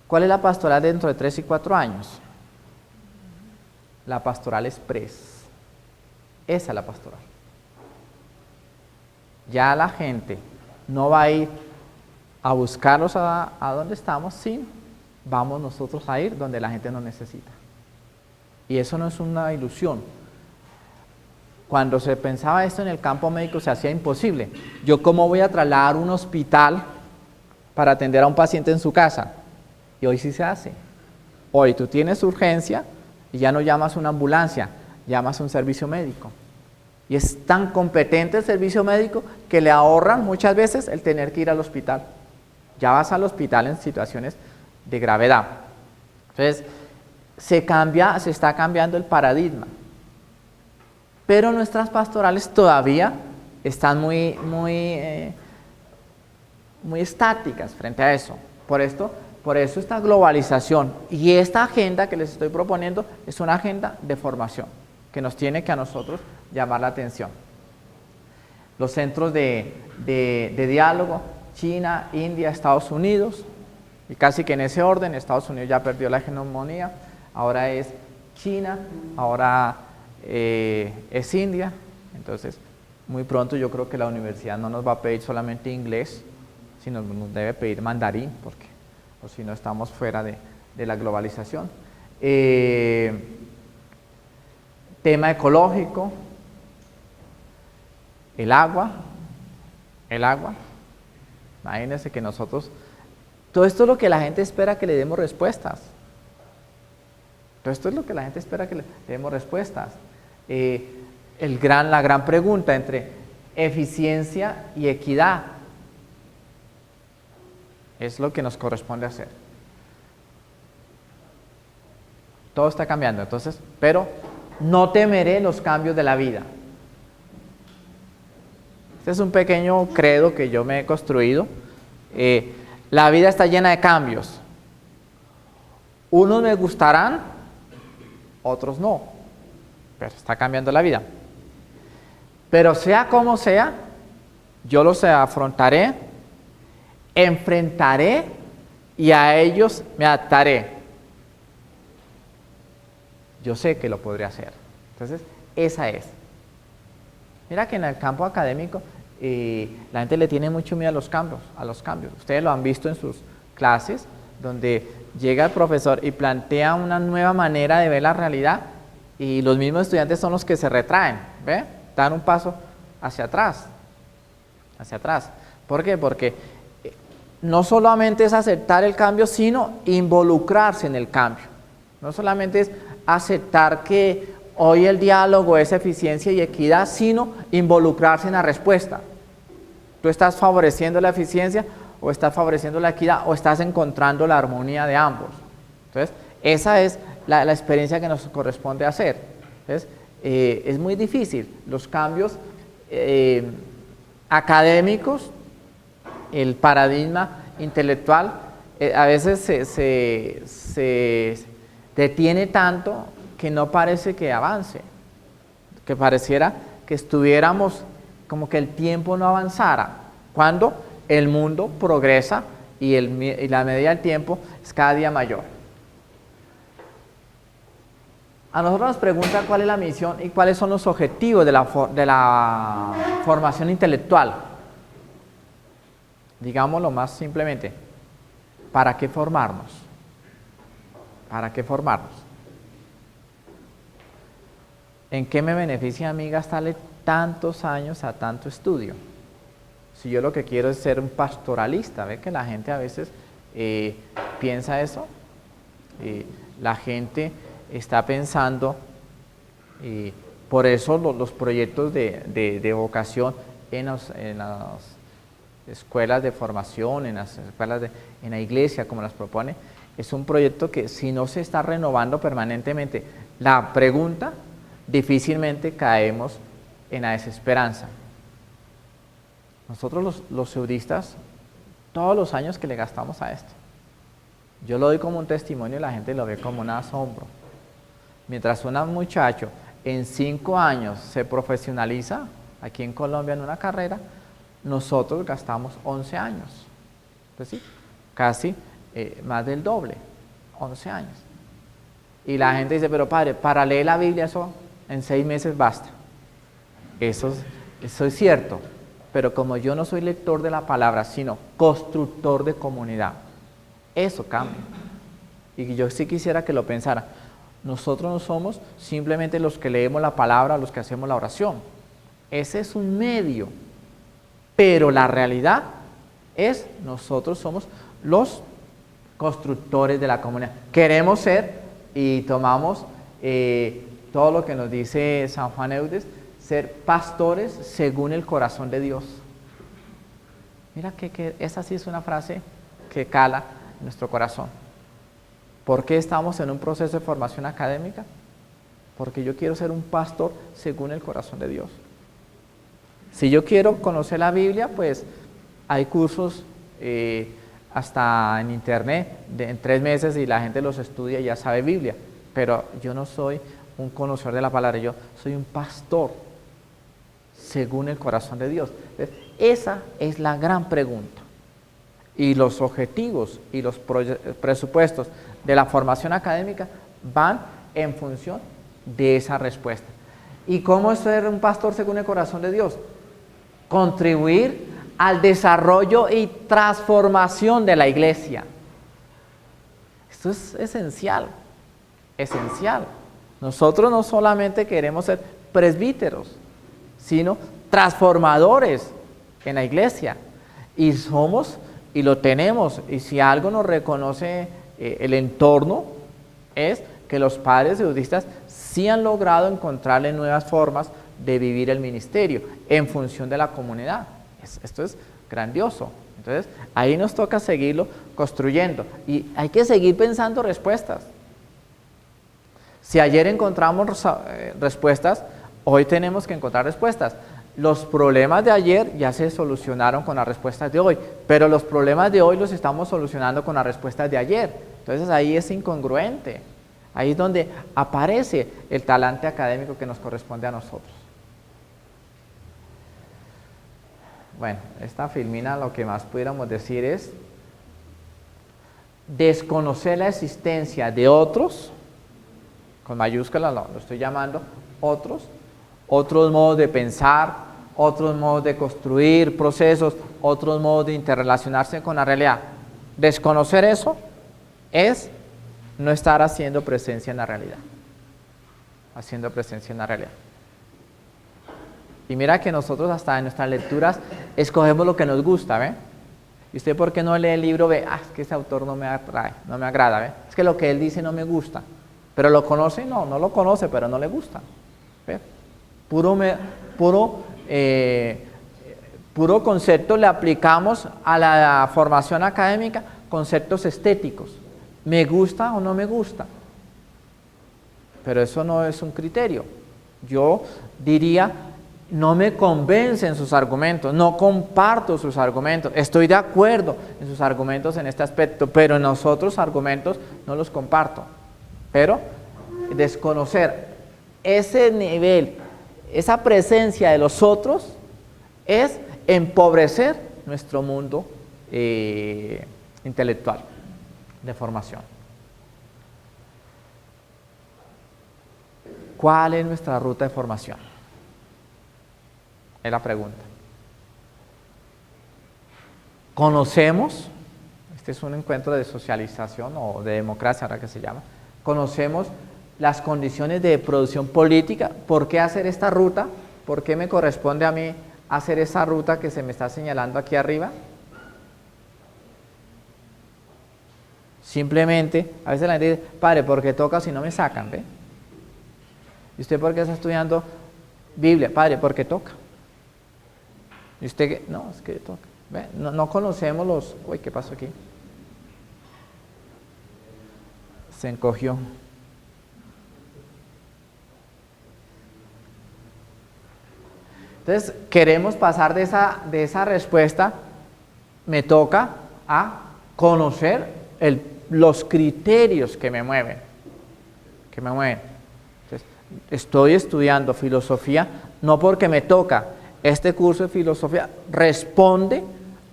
¿Cuál es la pastoral dentro de 3 y 4 años? La pastoral express. Esa es la pastoral. Ya la gente no va a ir a buscarlos a donde estamos, sino vamos nosotros a ir donde la gente nos necesita. Y eso no es una ilusión. Cuando se pensaba esto en el campo médico se hacía imposible. ¿Yo cómo voy a trasladar un hospital para atender a un paciente en su casa? Y hoy sí se hace. Hoy tú tienes urgencia y ya no llamas una ambulancia, llamas un servicio médico. Y es tan competente el servicio médico que le ahorran muchas veces el tener que ir al hospital. Ya vas al hospital en situaciones de gravedad. Entonces, se está cambiando el paradigma. Pero nuestras pastorales todavía están muy estáticas frente a eso. Por eso esta globalización y esta agenda que les estoy proponiendo es una agenda de formación que nos tiene que a nosotros llamar la atención. Los centros de diálogo, China, India, Estados Unidos, y casi que en ese orden. Estados Unidos ya perdió la hegemonía, ahora es China, ahora es India. Entonces, muy pronto yo creo que la universidad no nos va a pedir solamente inglés, sino nos debe pedir mandarín, porque o si no estamos fuera de la globalización. Tema ecológico, el agua. Imagínense que nosotros, todo esto es lo que la gente espera que le demos respuestas. La gran pregunta entre eficiencia y equidad es lo que nos corresponde hacer. Todo está cambiando, entonces, pero no temeré los cambios de la vida. Este es un pequeño credo que yo me he construido. La vida está llena de cambios. Unos me gustarán, otros no, pero está cambiando la vida. Pero sea como sea, yo los afrontaré, enfrentaré y a ellos me adaptaré. Yo sé que lo podré hacer. Entonces, esa es. Mira que en el campo académico la gente le tiene mucho miedo a los cambios. Ustedes lo han visto en sus clases, donde llega el profesor y plantea una nueva manera de ver la realidad y los mismos estudiantes son los que se retraen, ¿ve? Dan un paso hacia atrás. ¿Por qué? Porque no solamente es aceptar el cambio, sino involucrarse en el cambio. No solamente es aceptar que hoy el diálogo es eficiencia y equidad, sino involucrarse en la respuesta. ¿Tú estás favoreciendo la eficiencia o estás favoreciendo la equidad o estás encontrando la armonía de ambos? Entonces, esa es la experiencia que nos corresponde hacer. Entonces, es muy difícil. Los cambios académicos, el paradigma intelectual, a veces se detiene tanto que no parece que avance. que pareciera que estuviéramos como que el tiempo no avanzara, cuando el mundo progresa y la medida del tiempo es cada día mayor. A nosotros nos preguntan cuál es la misión y cuáles son los objetivos de la formación intelectual. Digámoslo más simplemente, ¿para qué formarnos? ¿Para qué formarnos? ¿En qué me beneficia a mí gastarle tantos años a tanto estudio? Si yo lo que quiero es ser un pastoralista, ¿ve que la gente a veces piensa eso? La gente está pensando, por eso los proyectos de vocación en las escuelas de formación, en las escuelas en la iglesia, como las propone, es un proyecto que si no se está renovando permanentemente la pregunta, difícilmente caemos en la desesperanza. Nosotros los seudistas, todos los años que le gastamos a esto, yo lo doy como un testimonio y la gente lo ve como un asombro. Mientras un muchacho en 5 años se profesionaliza aquí en Colombia en una carrera, nosotros gastamos 11 años. Pues sí, casi más del doble, 11 años. Y la gente dice, pero padre, para leer la Biblia eso en 6 meses basta. Eso es cierto, pero como yo no soy lector de la palabra, sino constructor de comunidad, eso cambia. Y yo sí quisiera que lo pensara. Nosotros no somos simplemente los que leemos la palabra, los que hacemos la oración. Ese es un medio, pero la realidad es nosotros somos los constructores de la comunidad. Queremos ser y tomamos todo lo que nos dice San Juan Eudes, ser pastores según el corazón de Dios. Mira que esa sí es una frase que cala en nuestro corazón. ¿Por qué estamos en un proceso de formación académica? Porque yo quiero ser un pastor según el corazón de Dios. Si yo quiero conocer la Biblia, pues hay cursos hasta en internet en 3 meses y la gente los estudia y ya sabe Biblia. Pero yo no soy un conocedor de la palabra, yo soy un pastor según el corazón de Dios. Esa es la gran pregunta. Y los objetivos y los presupuestos de la formación académica van en función de esa respuesta. ¿Y cómo es ser un pastor según el corazón de Dios? Contribuir al desarrollo y transformación de la iglesia. Esto es esencial, esencial. Nosotros no solamente queremos ser presbíteros, sino transformadores en la iglesia. Y somos, y lo tenemos, y si algo nos reconoce el entorno, es que los padres seudistas sí han logrado encontrarle nuevas formas de vivir el ministerio en función de la comunidad. Esto es grandioso. Entonces, ahí nos toca seguirlo construyendo y hay que seguir pensando respuestas. Si ayer encontramos respuestas, hoy tenemos que encontrar respuestas. Los problemas de ayer ya se solucionaron con las respuestas de hoy, pero los problemas de hoy los estamos solucionando con las respuestas de ayer. Entonces ahí es incongruente. Ahí es donde aparece el talante académico que nos corresponde a nosotros. Bueno, esta filmina lo que más pudiéramos decir es desconocer la existencia de otros, con mayúsculas lo estoy llamando, otros modos de pensar, otros modos de construir procesos, otros modos de interrelacionarse con la realidad. Desconocer eso es no estar haciendo presencia en la realidad. Haciendo presencia en la realidad. Y mira que nosotros hasta en nuestras lecturas escogemos lo que nos gusta, ¿ve? ¿Y usted por qué no lee el libro? Ve, es que ese autor no me atrae, no me agrada, ¿ve? Es que lo que él dice no me gusta. ¿Pero lo conoce? No, no lo conoce, pero no le gusta. ¿Ve? Puro concepto le aplicamos a la formación académica, conceptos estéticos. ¿Me gusta o no me gusta? Pero eso no es un criterio. Yo diría, no me convencen sus argumentos, no comparto sus argumentos, estoy de acuerdo en sus argumentos en este aspecto, pero en los otros argumentos no los comparto. Pero desconocer ese nivel esa presencia de los otros es empobrecer nuestro mundo intelectual de formación. ¿Cuál es nuestra ruta de formación? Es la pregunta. ¿Conocemos? Este es un encuentro de socialización o de democracia, ahora que se llama. ¿Conocemos las condiciones de producción política? ¿Por qué hacer esta ruta? ¿Por qué me corresponde a mí hacer esa ruta que se me está señalando aquí arriba? Simplemente, a veces la gente dice, padre, ¿por qué toca si no me sacan? ¿Ve? ¿Y usted por qué está estudiando Biblia? Padre, ¿por qué toca? ¿Y usted qué? No, es que toca. ¿Ve? No conocemos los... Uy, ¿qué pasó aquí? Se encogió. Entonces, queremos pasar de esa respuesta, me toca, a conocer los criterios que me mueven. Entonces, estoy estudiando filosofía no porque me toca. Este curso de filosofía responde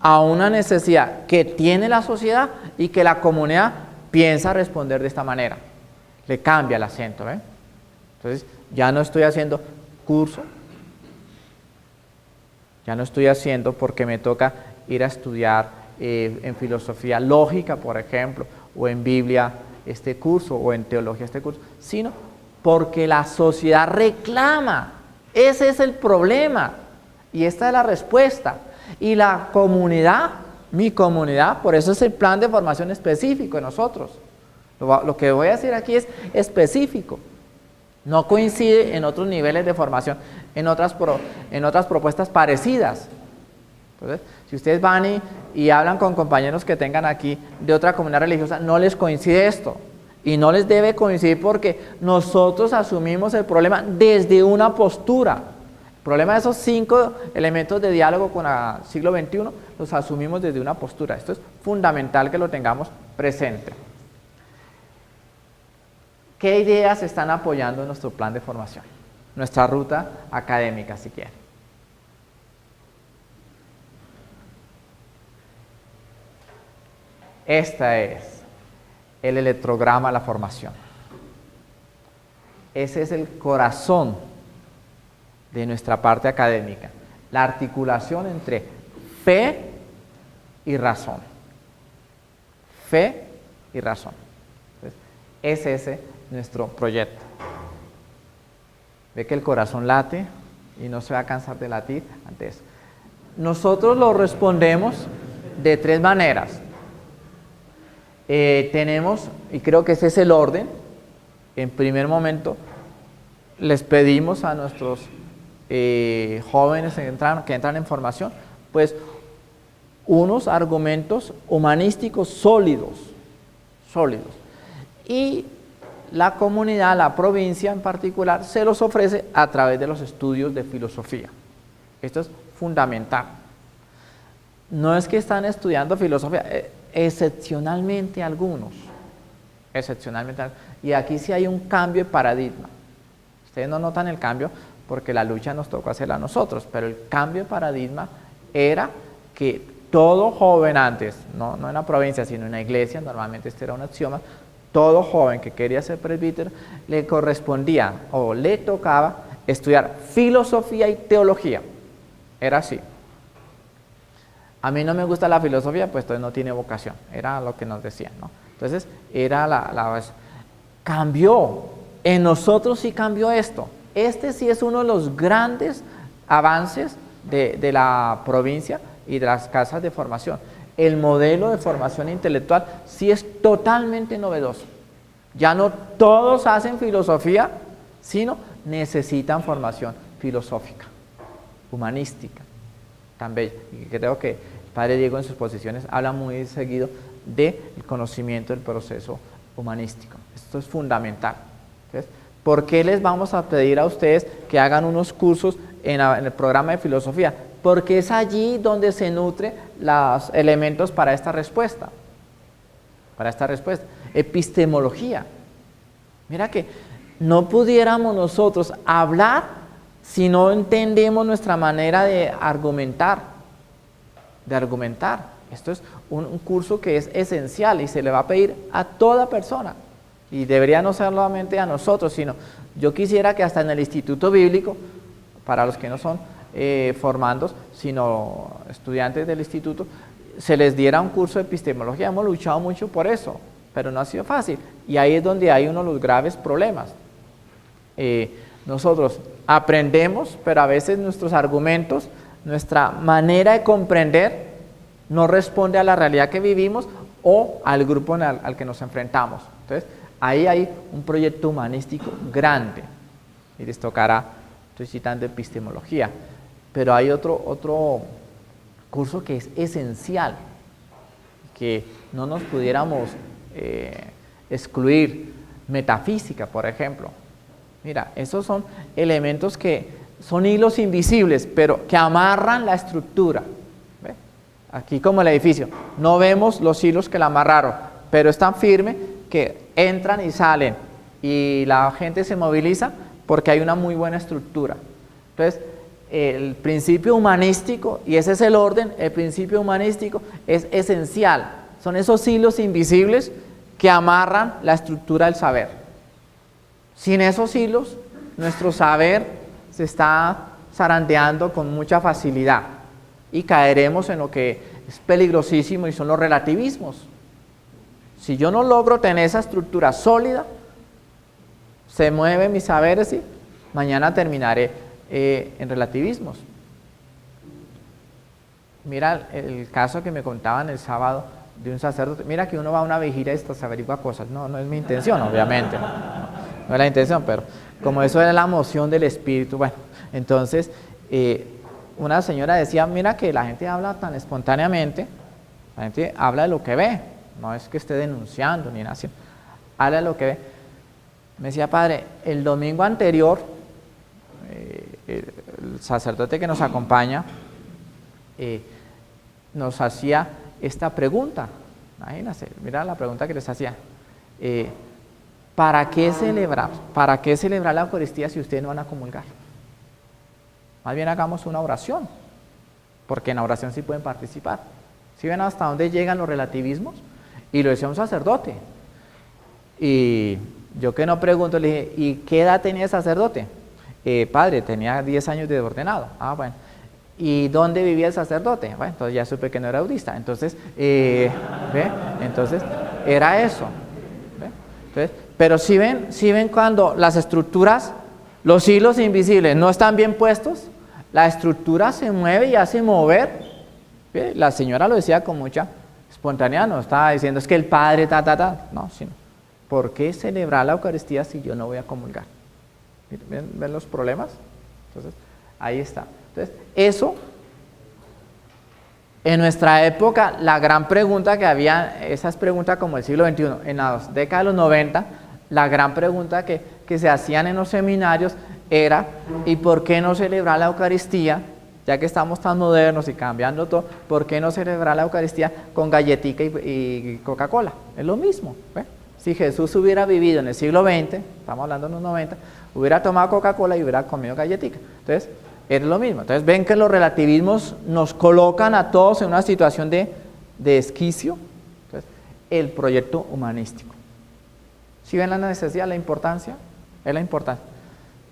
a una necesidad que tiene la sociedad y que la comunidad piensa responder de esta manera. Le cambia el acento, ¿eh? Entonces, ya no estoy haciendo curso, ya no estoy haciendo porque me toca ir a estudiar en filosofía lógica, por ejemplo, o en Biblia este curso, o en teología este curso, sino porque la sociedad reclama. Ese es el problema. Y esta es la respuesta. Y la comunidad, mi comunidad, por eso es el plan de formación específico de nosotros. Lo que voy a decir aquí es específico. No coincide en otros niveles de formación, en otras propuestas parecidas. Entonces, si ustedes van y hablan con compañeros que tengan aquí de otra comunidad religiosa, no les coincide esto. Y no les debe coincidir porque nosotros asumimos el problema desde una postura. El problema de esos 5 elementos de diálogo con el siglo XXI los asumimos desde una postura. Esto es fundamental que lo tengamos presente. ¿Qué ideas están apoyando nuestro plan de formación? Nuestra ruta académica, si quieren. Esta es el electrograma de la formación. Ese es el corazón de nuestra parte académica, la articulación entre fe y razón. Fe y razón. Entonces, es ese nuestro proyecto. Ve que el corazón late y no se va a cansar de latir ante eso. Nosotros lo respondemos de 3 maneras. Tenemos, y creo que ese es el orden, en primer momento les pedimos a nuestros jóvenes que entran en formación, pues unos argumentos humanísticos sólidos, y la comunidad, la provincia en particular, se los ofrece a través de los estudios de filosofía. Esto es fundamental. No es que están estudiando filosofía, excepcionalmente algunos, y aquí sí hay un cambio de paradigma. Ustedes no notan el cambio porque la lucha nos tocó hacerla a nosotros, pero el cambio de paradigma era que todo joven antes, no en la provincia, sino en la iglesia, normalmente este era un axioma, todo joven que quería ser presbítero le correspondía o le tocaba estudiar filosofía y teología. Era así. A mí no me gusta la filosofía, pues entonces no tiene vocación. Era lo que nos decían, ¿no? Entonces, era cambió. En nosotros sí cambió esto. Este sí es uno de los grandes avances de la provincia y de las casas de formación. El modelo de formación intelectual sí es totalmente novedoso. Ya no todos hacen filosofía, sino necesitan formación filosófica, humanística, tan bella. Y creo que el padre Diego en sus posiciones habla muy seguido del conocimiento del proceso humanístico. Esto es fundamental. ¿Ves? ¿Por qué les vamos a pedir a ustedes que hagan unos cursos en el programa de filosofía? Porque es allí donde se nutren los elementos para esta respuesta. Epistemología. Mira que no pudiéramos nosotros hablar si no entendemos nuestra manera de argumentar. Esto es un curso que es esencial y se le va a pedir a toda persona. Y debería no ser solamente a nosotros, sino yo quisiera que hasta en el Instituto Bíblico, para los que no son formandos, sino estudiantes del instituto, se les diera un curso de epistemología. Hemos luchado mucho por eso, pero no ha sido fácil. Y ahí es donde hay uno de los graves problemas. Nosotros aprendemos, pero a veces nuestros argumentos, nuestra manera de comprender no responde a la realidad que vivimos o al grupo al que nos enfrentamos. Entonces, ahí hay un proyecto humanístico grande y les tocará, estoy citando epistemología, pero hay otro curso que es esencial, que no nos pudiéramos excluir, metafísica, por ejemplo. Mira, esos son elementos que son hilos invisibles, pero que amarran la estructura. ¿Ve? Aquí como el edificio, no vemos los hilos que la amarraron, pero es tan firme que entran y salen y la gente se moviliza porque hay una muy buena estructura. Entonces, el principio humanístico, y ese es el orden, el principio humanístico es esencial. Son esos hilos invisibles que amarran la estructura del saber. Sin esos hilos, nuestro saber se está zarandeando con mucha facilidad y caeremos en lo que es peligrosísimo y son los relativismos. Si yo no logro tener esa estructura sólida, se mueven mis saberes y mañana terminaré en relativismos. Mira el caso que me contaban el sábado de un sacerdote. Mira que uno va a una vigilia y se averigua cosas. No es mi intención, obviamente. No es la intención, pero como eso era la moción del espíritu, bueno, entonces una señora decía, mira que la gente habla tan espontáneamente, la gente habla de lo que ve, no es que esté denunciando ni nada así, habla de lo que ve. Me decía, padre, el domingo anterior, el sacerdote que nos acompaña nos hacía esta pregunta, imagínense, mira la pregunta que les hacía, ¿para qué celebrar? ¿Para qué celebrar la Eucaristía si ustedes no van a comulgar? Más bien hagamos una oración, porque en la oración sí pueden participar. ¿Sí ven hasta dónde llegan los relativismos? Y lo decía un sacerdote. Y yo que no pregunto, le dije, ¿y qué edad tenía el sacerdote? Padre, tenía 10 años de ordenado. Ah, bueno. ¿Y dónde vivía el sacerdote? Bueno, entonces ya supe que no era audista. Entonces, ¿ve? Entonces, era eso. ¿Ve? Entonces, pero si ven cuando las estructuras, los hilos invisibles no están bien puestos, la estructura se mueve y hace mover. ¿Ve? La señora lo decía con mucha espontaneidad, no estaba diciendo es que el padre no, sino ¿por qué celebrar la Eucaristía si yo no voy a comulgar? ¿Ven los problemas? Entonces, ahí está. Entonces, eso, en nuestra época, la gran pregunta que había, esas preguntas como el siglo XXI, en la década de los 90, la gran pregunta que se hacían en los seminarios era, ¿y por qué no celebrar la Eucaristía? Ya que estamos tan modernos y cambiando todo, ¿por qué no celebrar la Eucaristía con galletica y Coca-Cola? Es lo mismo. ¿Ve? Si Jesús hubiera vivido en el siglo XX, estamos hablando de los 90, hubiera tomado Coca-Cola y hubiera comido galletica. Entonces, es lo mismo. Entonces, ven que los relativismos nos colocan a todos en una situación de esquicio. Entonces, el proyecto humanístico. ¿Sí ven la necesidad, la importancia? Es la importancia.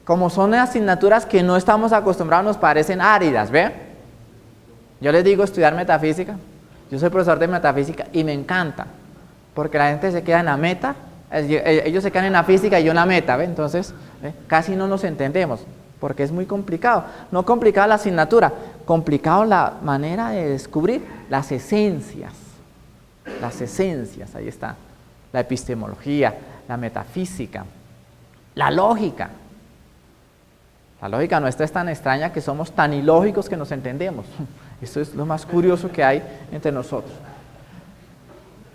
Como son asignaturas que no estamos acostumbrados, nos parecen áridas, ¿ve? Yo les digo estudiar metafísica, yo soy profesor de metafísica y me encanta, porque la gente se queda en la meta, ellos se quedan en la física y yo en la meta, ¿ve? Entonces, ¿ve? Casi no nos entendemos, porque es muy complicado. No complicada la asignatura, complicado la manera de descubrir las esencias, ahí está, la epistemología, la metafísica, la lógica. La lógica nuestra es tan extraña que somos tan ilógicos que nos entendemos. Esto es lo más curioso que hay entre nosotros.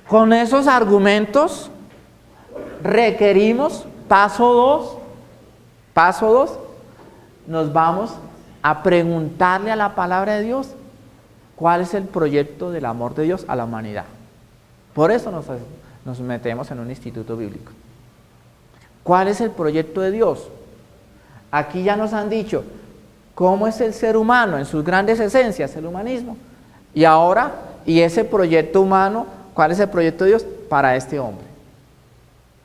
Con esos argumentos requerimos, paso 2, nos vamos a preguntarle a la palabra de Dios cuál es el proyecto del amor de Dios a la humanidad. Por eso nos metemos en un instituto bíblico. ¿Cuál es el proyecto de Dios? Aquí ya nos han dicho, cómo es el ser humano en sus grandes esencias, el humanismo. Y ahora, y ese proyecto humano, ¿cuál es el proyecto de Dios? Para este hombre.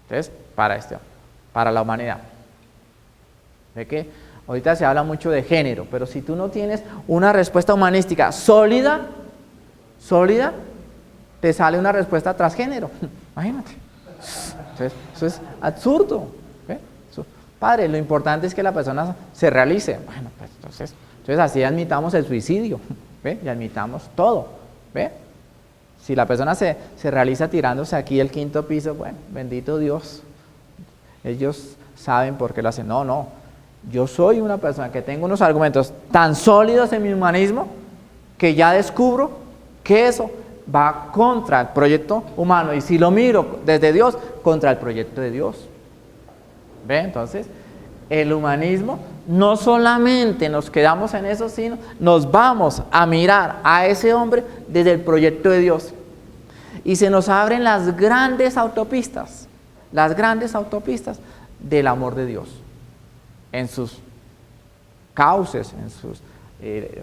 Entonces, para este hombre, para la humanidad. ¿Ve que ahorita se habla mucho de género, pero si tú no tienes una respuesta humanística sólida, te sale una respuesta transgénero. Imagínate. Entonces, eso es absurdo. ¿Ve? Padre, lo importante es que la persona se realice. Bueno, pues entonces así admitamos el suicidio. ¿Ve? Y admitamos todo. ¿Ve? Si la persona se realiza tirándose aquí del 5º piso, bueno, bendito Dios. Ellos saben por qué lo hacen. No. Yo soy una persona que tengo unos argumentos tan sólidos en mi humanismo que ya descubro que eso va contra el proyecto humano. Y si lo miro desde Dios, contra el proyecto de Dios. ¿Ve? Entonces, el humanismo no solamente nos quedamos en eso, sino nos vamos a mirar a ese hombre desde el proyecto de Dios. Y se nos abren las grandes autopistas del amor de Dios, en sus cauces, en sus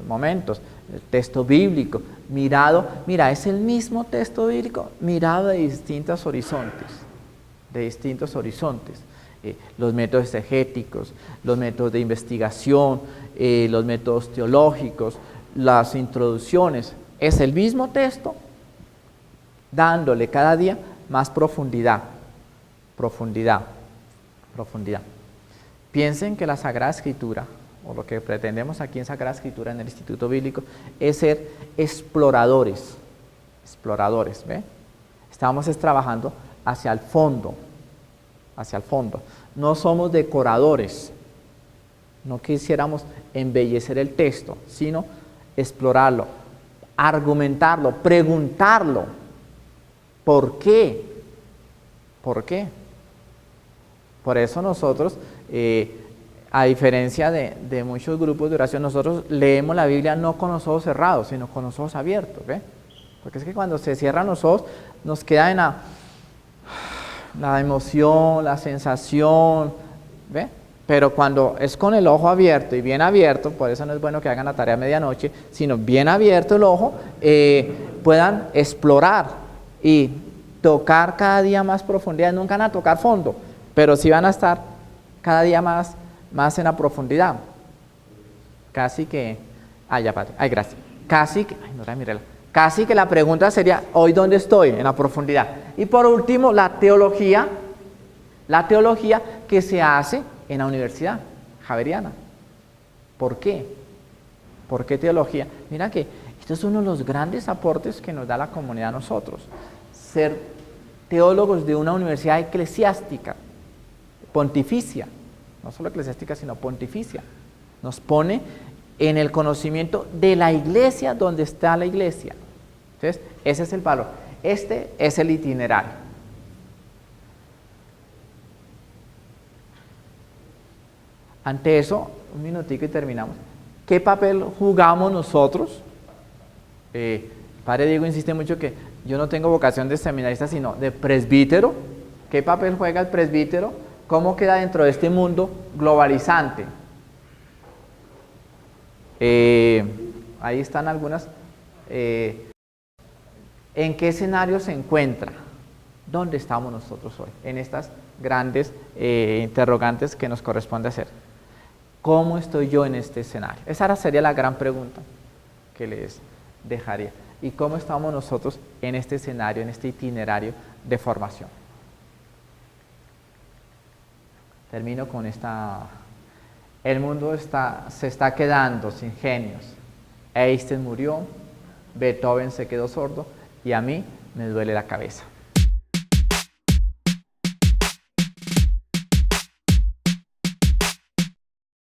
momentos. El texto bíblico, es el mismo texto bíblico, mirado de distintos horizontes. Los métodos exegéticos, los métodos de investigación, los métodos teológicos, las introducciones. Es el mismo texto, dándole cada día más profundidad. Piensen que la Sagrada Escritura, o lo que pretendemos aquí en Sagrada Escritura en el Instituto Bíblico, es ser exploradores, ¿ve? Estamos trabajando hacia el fondo. No somos decoradores, no quisiéramos embellecer el texto, sino explorarlo, argumentarlo, preguntarlo. ¿Por qué? Por eso nosotros, a diferencia de muchos grupos de oración, nosotros leemos la Biblia no con los ojos cerrados, sino con los ojos abiertos, ¿ve? Porque es que cuando se cierran los ojos, nos queda en la emoción, la sensación, ¿ve? Pero cuando es con el ojo abierto y bien abierto, por eso no es bueno que hagan la tarea a medianoche, sino bien abierto el ojo, puedan explorar y tocar cada día más profundidad. Nunca van a tocar fondo, pero sí van a estar cada día más en la profundidad. Casi que, gracias. Casi que la pregunta sería, ¿hoy dónde estoy? En la profundidad. Y por último, la teología que se hace en la Universidad Javeriana. ¿Por qué? ¿Por qué teología? Mira que esto es uno de los grandes aportes que nos da la comunidad a nosotros. Ser teólogos de una universidad eclesiástica, pontificia, no solo eclesiástica, sino pontificia. Nos pone en el conocimiento de la iglesia donde está la iglesia. Entonces, ese es el valor. Este es el itinerario. Ante eso, un minutico y terminamos. ¿Qué papel jugamos nosotros? Padre Diego insiste mucho que yo no tengo vocación de seminarista, sino de presbítero. ¿Qué papel juega el presbítero? ¿Cómo queda dentro de este mundo globalizante? Ahí están algunas. ¿En qué escenario se encuentra? ¿Dónde estamos nosotros hoy? En estas grandes interrogantes que nos corresponde hacer. ¿Cómo estoy yo en este escenario? Esa sería la gran pregunta que les dejaría. ¿Y cómo estamos nosotros en este escenario, en este itinerario de formación? Termino con esta. El mundo se está quedando sin genios. Einstein murió, Beethoven se quedó sordo y a mí me duele la cabeza.